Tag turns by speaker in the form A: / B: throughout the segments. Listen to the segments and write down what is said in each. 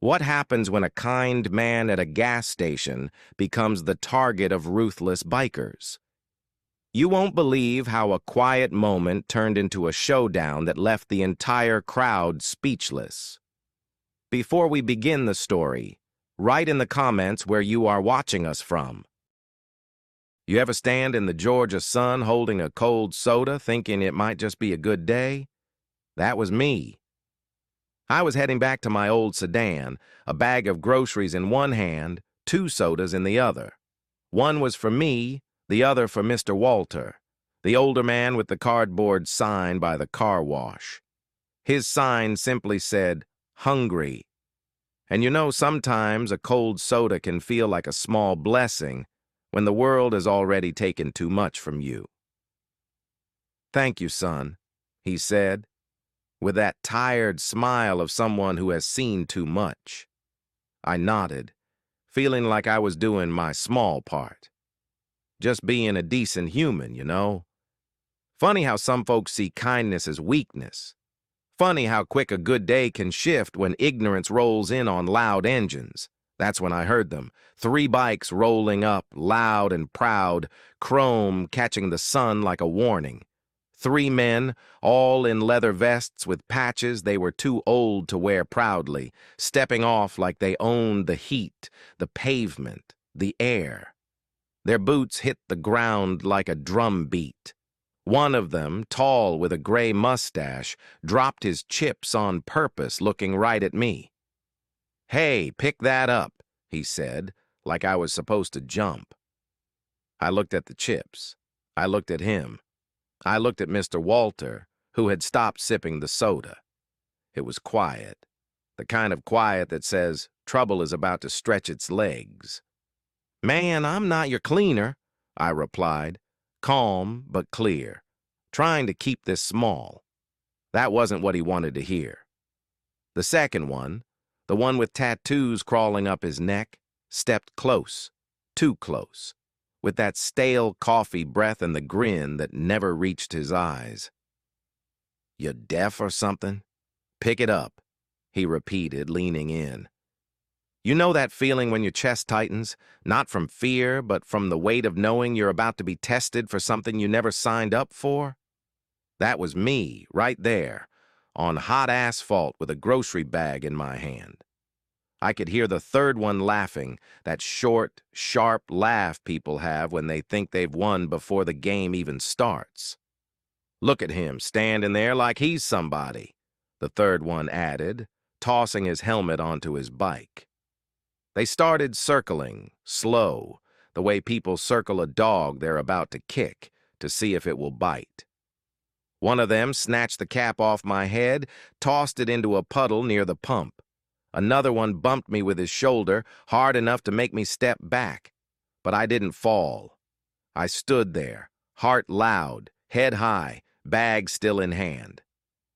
A: What happens when a kind man at a gas station becomes the target of ruthless bikers? You won't believe how a quiet moment turned into a showdown that left the entire crowd speechless. Before we begin the story, write in the comments where you are watching us from. You ever stand in the Georgia sun holding a cold soda thinking it might just be a good day? That was me. I was heading back to my old sedan, a bag of groceries in one hand, 2 sodas in the other. One was for me, the other for Mr. Walter, the older man with the cardboard sign by the car wash. His sign simply said, "Hungry." And you know, sometimes a cold soda can feel like a small blessing when the world has already taken too much from you. "Thank you, son," he said, with that tired smile of someone who has seen too much. I nodded, feeling like I was doing my small part. Just being a decent human, you know. Funny how some folks see kindness as weakness. Funny how quick a good day can shift when ignorance rolls in on loud engines. That's when I heard them. 3 bikes rolling up, loud and proud, chrome catching the sun like a warning. 3 men, all in leather vests with patches they were too old to wear proudly, stepping off like they owned the heat, the pavement, the air. Their boots hit the ground like a drum beat. One of them, tall with a gray mustache, dropped his chips on purpose, looking right at me. "Hey, pick that up," he said, like I was supposed to jump. I looked at the chips. I looked at him. I looked at Mr. Walter, who had stopped sipping the soda. It was quiet, the kind of quiet that says trouble is about to stretch its legs. "Man, I'm not your cleaner," I replied, calm but clear, trying to keep this small. That wasn't what he wanted to hear. The second one, the one with tattoos crawling up his neck, stepped close, too close, with that stale coffee breath and the grin that never reached his eyes. "You deaf or something? Pick it up," he repeated, leaning in. You know that feeling when your chest tightens, not from fear, but from the weight of knowing you're about to be tested for something you never signed up for? That was me, right there, on hot asphalt with a grocery bag in my hand. I could hear the third one laughing, that short, sharp laugh people have when they think they've won before the game even starts. "Look at him, standing there like he's somebody," the third one added, tossing his helmet onto his bike. They started circling, slow, the way people circle a dog they're about to kick to see if it will bite. One of them snatched the cap off my head, tossed it into a puddle near the pump. Another one bumped me with his shoulder, hard enough to make me step back. But I didn't fall. I stood there, heart loud, head high, bag still in hand.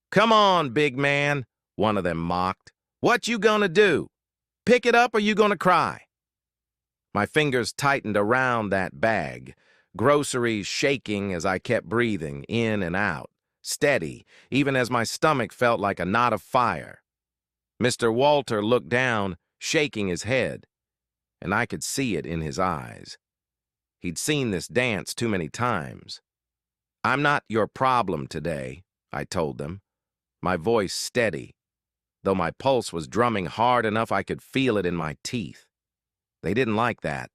A: "Come on, big man," one of them mocked. "What you gonna do? Pick it up or you gonna cry?" My fingers tightened around that bag, groceries shaking as I kept breathing in and out, steady, even as my stomach felt like a knot of fire. Mr. Walter looked down, shaking his head, and I could see it in his eyes. He'd seen this dance too many times. "I'm not your problem today," I told them, my voice steady, though my pulse was drumming hard enough I could feel it in my teeth. They didn't like that.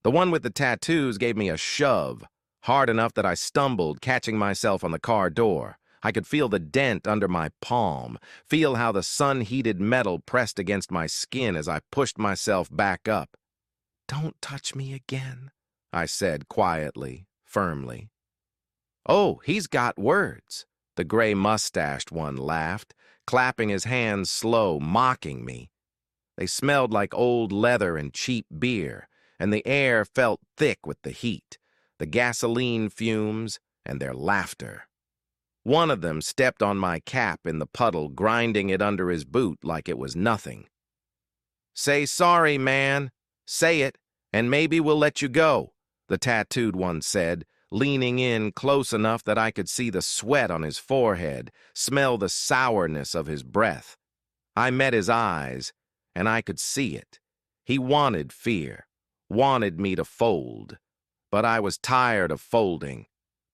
A: The one with the tattoos gave me a shove, hard enough that I stumbled, catching myself on the car door. I could feel the dent under my palm, feel how the sun-heated metal pressed against my skin as I pushed myself back up. "Don't touch me again," I said quietly, firmly. "Oh, he's got words," the gray-mustached one laughed, clapping his hands slow, mocking me. They smelled like old leather and cheap beer, and the air felt thick with the heat, the gasoline fumes, and their laughter. One of them stepped on my cap in the puddle, grinding it under his boot like it was nothing. "Say sorry, man. Say it, and maybe we'll let you go," the tattooed one said, leaning in close enough that I could see the sweat on his forehead, smell the sourness of his breath. I met his eyes, and I could see it. He wanted fear, wanted me to fold. But I was tired of folding,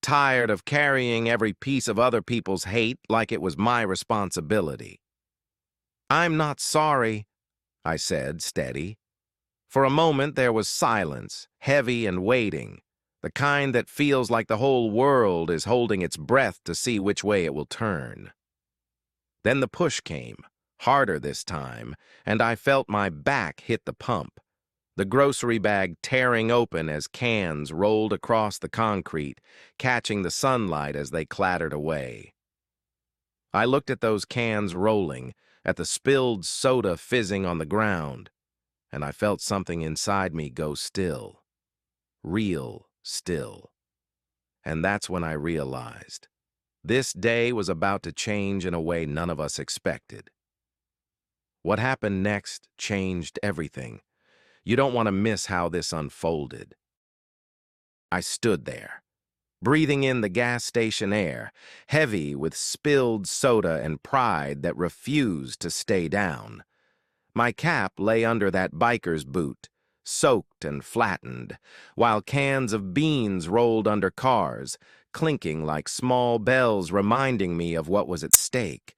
A: tired of carrying every piece of other people's hate like it was my responsibility. "I'm not sorry," I said, steady. For a moment there was silence, heavy and waiting, the kind that feels like the whole world is holding its breath to see which way it will turn. Then the push came, harder this time, and I felt my back hit the pump, the grocery bag tearing open as cans rolled across the concrete, catching the sunlight as they clattered away. I looked at those cans rolling, at the spilled soda fizzing on the ground, and I felt something inside me go still, real still. And that's when I realized this day was about to change in a way none of us expected. What happened next changed everything. You don't want to miss how this unfolded. I stood there, breathing in the gas station air, heavy with spilled soda and pride that refused to stay down. My cap lay under that biker's boot, soaked and flattened, while cans of beans rolled under cars, clinking like small bells reminding me of what was at stake.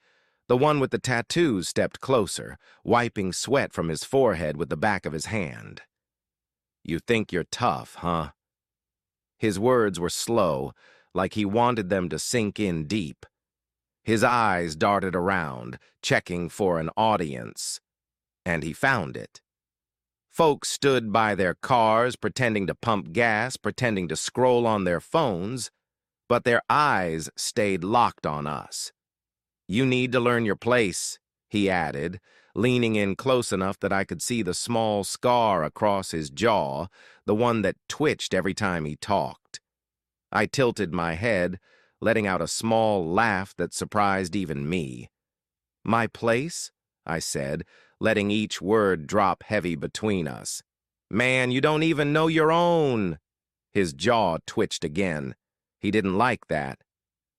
A: The one with the tattoos stepped closer, wiping sweat from his forehead with the back of his hand. "You think you're tough, huh?" His words were slow, like he wanted them to sink in deep. His eyes darted around, checking for an audience. And he found it. Folks stood by their cars, pretending to pump gas, pretending to scroll on their phones, but their eyes stayed locked on us. "You need to learn your place," he added, leaning in close enough that I could see the small scar across his jaw, the one that twitched every time he talked. I tilted my head, letting out a small laugh that surprised even me. "My place?" I said, letting each word drop heavy between us. "Man, you don't even know your own." His jaw twitched again. He didn't like that.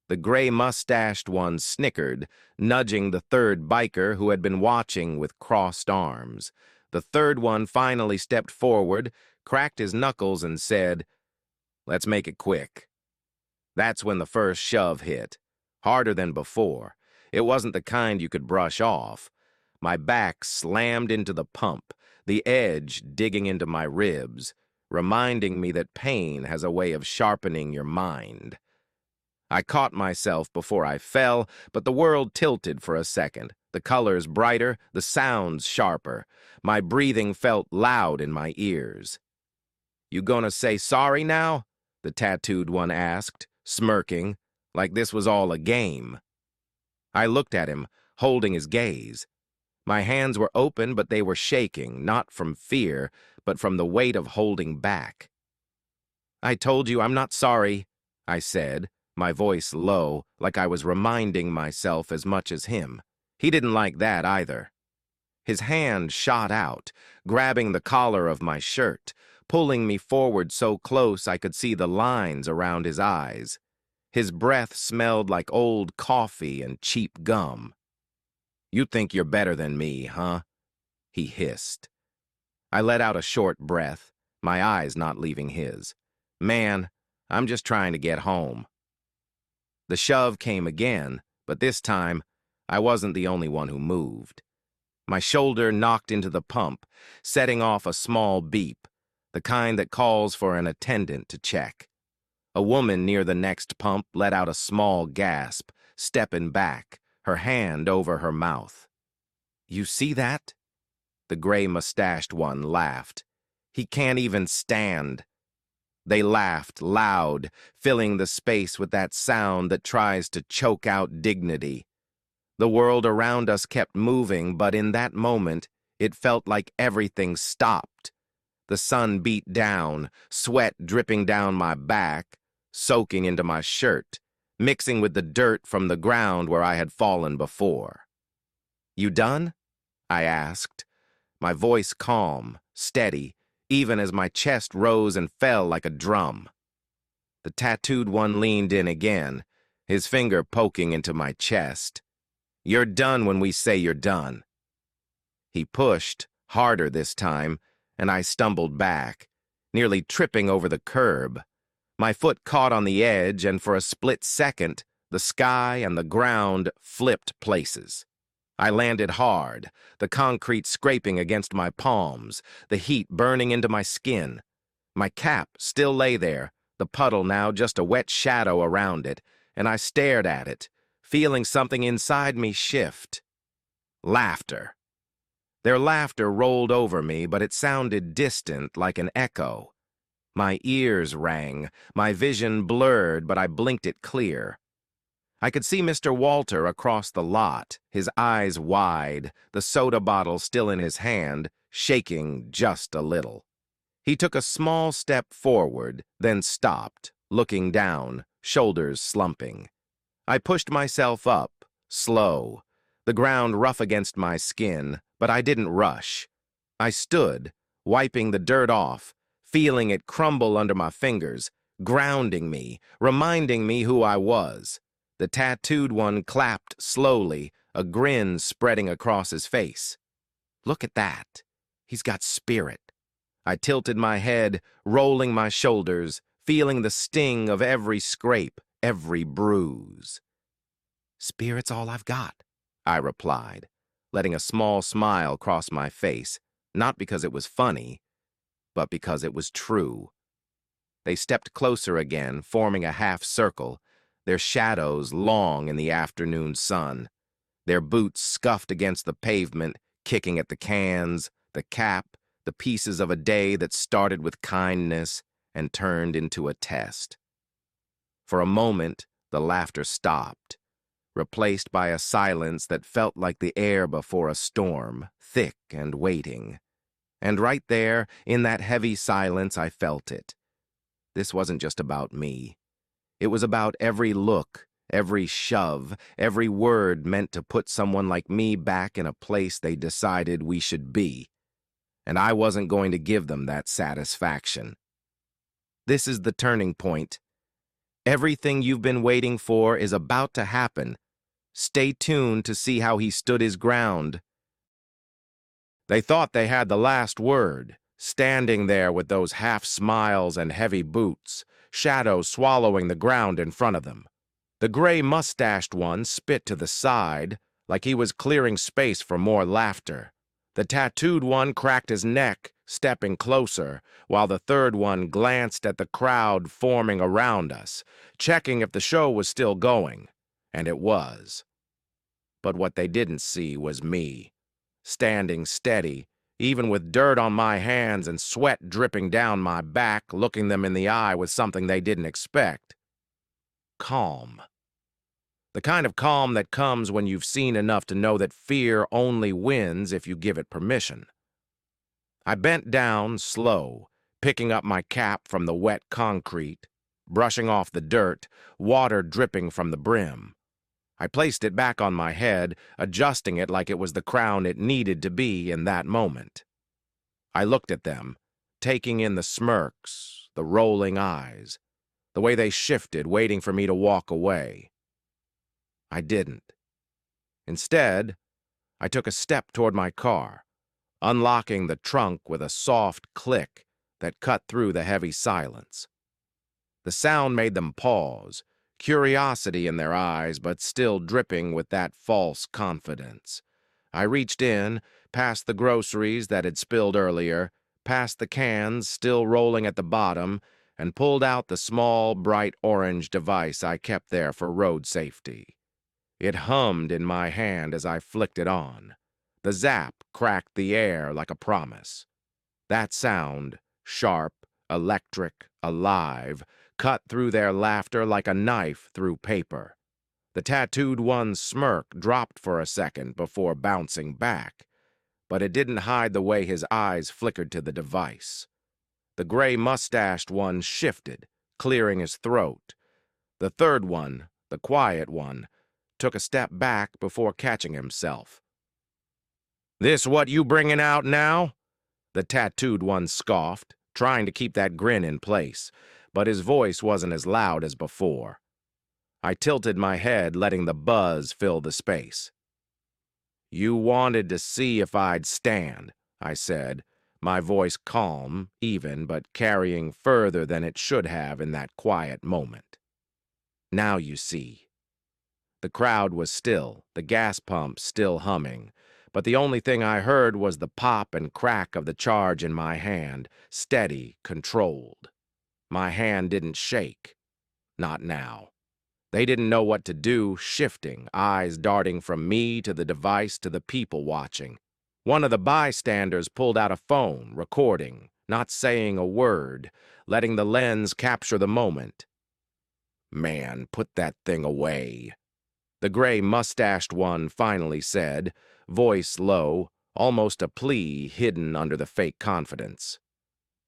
A: The gray-mustached one snickered, nudging the third biker who had been watching with crossed arms. The third one finally stepped forward, cracked his knuckles, and said, "Let's make it quick." That's when the first shove hit, harder than before. It wasn't the kind you could brush off. My back slammed into the pump, the edge digging into my ribs, reminding me that pain has a way of sharpening your mind. I caught myself before I fell, but the world tilted for a second, the colors brighter, the sounds sharper. My breathing felt loud in my ears. "You gonna say sorry now?" the tattooed one asked, smirking, like this was all a game. I looked at him, holding his gaze. My hands were open, but they were shaking, not from fear, but from the weight of holding back. "I told you I'm not sorry," I said, my voice low, like I was reminding myself as much as him. He didn't like that either. His hand shot out, grabbing the collar of my shirt, pulling me forward so close I could see the lines around his eyes. His breath smelled like old coffee and cheap gum. "You think you're better than me, huh?" he hissed. I let out a short breath, my eyes not leaving his. "Man, I'm just trying to get home." The shove came again, but this time, I wasn't the only one who moved. My shoulder knocked into the pump, setting off a small beep, the kind that calls for an attendant to check. A woman near the next pump let out a small gasp, stepping back, her hand over her mouth. "You see that?" The gray-mustached one laughed. "He can't even stand." They laughed loud, filling the space with that sound that tries to choke out dignity. The world around us kept moving, but in that moment, it felt like everything stopped. The sun beat down, sweat dripping down my back, soaking into my shirt, mixing with the dirt from the ground where I had fallen before. "You done?" I asked, my voice calm, steady, even as my chest rose and fell like a drum. The tattooed one leaned in again, his finger poking into my chest. "You're done when we say you're done." He pushed, harder this time, and I stumbled back, nearly tripping over the curb. My foot caught on the edge, and for a split second, the sky and the ground flipped places. I landed hard, the concrete scraping against my palms, the heat burning into my skin. My cap still lay there, the puddle now just a wet shadow around it, and I stared at it, feeling something inside me shift. Laughter. Their laughter rolled over me, but it sounded distant, like an echo. My ears rang, my vision blurred, but I blinked it clear. I could see Mr. Walter across the lot, his eyes wide, the soda bottle still in his hand, shaking just a little. He took a small step forward, then stopped, looking down, shoulders slumping. I pushed myself up, slow, the ground rough against my skin, but I didn't rush. I stood, wiping the dirt off, feeling it crumble under my fingers, grounding me, reminding me who I was. The tattooed one clapped slowly, a grin spreading across his face. Look at that. He's got spirit. I tilted my head, rolling my shoulders, feeling the sting of every scrape, every bruise. Spirit's all I've got, I replied, letting a small smile cross my face, not because it was funny, but because it was true. They stepped closer again, forming a half circle, their shadows long in the afternoon sun. Their boots scuffed against the pavement, kicking at the cans, the cap, the pieces of a day that started with kindness and turned into a test. For a moment, the laughter stopped, replaced by a silence that felt like the air before a storm, thick and waiting. And right there, in that heavy silence, I felt it. This wasn't just about me. It was about every look, every shove, every word meant to put someone like me back in a place they decided we should be. And I wasn't going to give them that satisfaction. This is the turning point. Everything you've been waiting for is about to happen. Stay tuned to see how he stood his ground. They thought they had the last word, standing there with those half smiles and heavy boots, shadows swallowing the ground in front of them. The gray-mustached one spit to the side, like he was clearing space for more laughter. The tattooed one cracked his neck, stepping closer, while the third one glanced at the crowd forming around us, checking if the show was still going. And it was. But what they didn't see was me, standing steady, even with dirt on my hands and sweat dripping down my back, looking them in the eye with something they didn't expect. Calm. The kind of calm that comes when you've seen enough to know that fear only wins if you give it permission. I bent down, slow, picking up my cap from the wet concrete, brushing off the dirt, water dripping from the brim. I placed it back on my head, adjusting it like it was the crown it needed to be in that moment. I looked at them, taking in the smirks, the rolling eyes, the way they shifted, waiting for me to walk away. I didn't. Instead, I took a step toward my car, unlocking the trunk with a soft click that cut through the heavy silence. The sound made them pause, curiosity in their eyes, but still dripping with that false confidence. I reached in, past the groceries that had spilled earlier, past the cans still rolling at the bottom, and pulled out the small, bright orange device I kept there for road safety. It hummed in my hand as I flicked it on. The zap cracked the air like a promise. That sound, sharp, electric, alive, cut through their laughter like a knife through paper. The tattooed one's smirk dropped for a second before bouncing back, but it didn't hide the way his eyes flickered to the device. The gray-mustached one shifted, clearing his throat. The third one, the quiet one, took a step back before catching himself. "This what you bringing out now?" The tattooed one scoffed, trying to keep that grin in place, but his voice wasn't as loud as before. I tilted my head, letting the buzz fill the space. You wanted to see if I'd stand, I said, my voice calm, even, but carrying further than it should have in that quiet moment. Now you see. The crowd was still, the gas pump still humming, but the only thing I heard was the pop and crack of the charge in my hand, steady, controlled. My hand didn't shake. Not now. They didn't know what to do, shifting, eyes darting from me to the device to the people watching. One of the bystanders pulled out a phone, recording, not saying a word, letting the lens capture the moment. "Man, put that thing away," the gray mustached one finally said, voice low, almost a plea hidden under the fake confidence.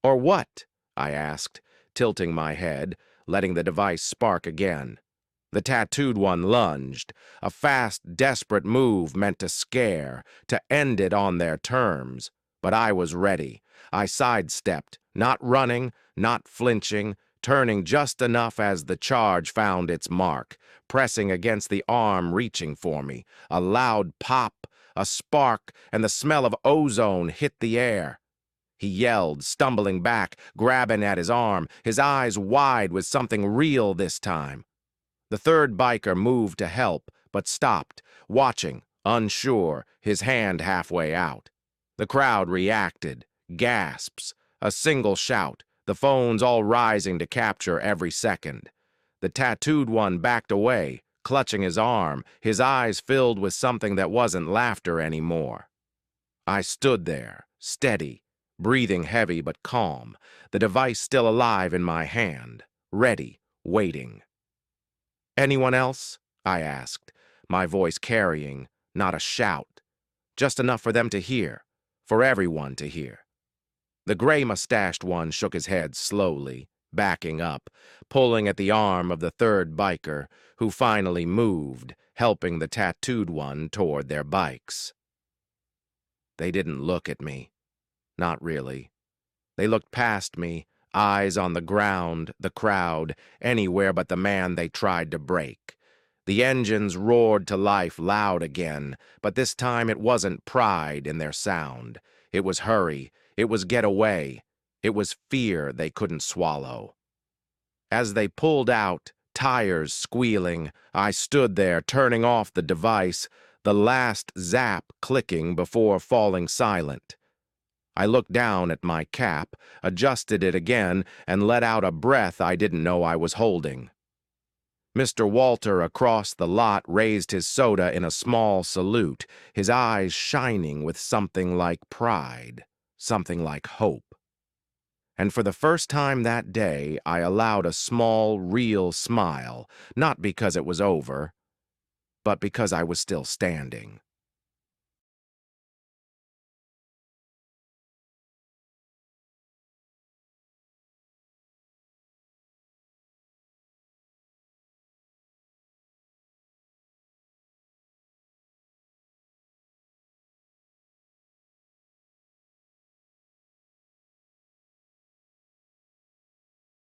A: "Or what?" I asked, tilting my head, letting the device spark again. The tattooed one lunged, a fast, desperate move meant to scare, to end it on their terms. But I was ready. I sidestepped, not running, not flinching, turning just enough as the charge found its mark, pressing against the arm reaching for me. A loud pop, a spark, and the smell of ozone hit the air. He yelled, stumbling back, grabbing at his arm, his eyes wide with something real this time. The third biker moved to help, but stopped, watching, unsure, his hand halfway out. The crowd reacted, gasps, a single shout, the phones all rising to capture every second. The tattooed one backed away, clutching his arm, his eyes filled with something that wasn't laughter anymore. I stood there, steady, breathing heavy but calm, the device still alive in my hand, ready, waiting. "Anyone else?" I asked, my voice carrying, not a shout, just enough for them to hear, for everyone to hear. The gray-mustached one shook his head slowly, backing up, pulling at the arm of the third biker, who finally moved, helping the tattooed one toward their bikes. They didn't look at me. Not really. They looked past me, eyes on the ground, the crowd, anywhere but the man they tried to break. The engines roared to life loud again, but this time it wasn't pride in their sound. It was hurry. It was get away. It was fear they couldn't swallow. As they pulled out, tires squealing, I stood there turning off the device, the last zap clicking before falling silent. I looked down at my cap, adjusted it again, and let out a breath I didn't know I was holding. Mr. Walter across the lot raised his soda in a small salute, his eyes shining with something like pride, something like hope. And for the first time that day, I allowed a small, real smile, not because it was over, but because I was still standing.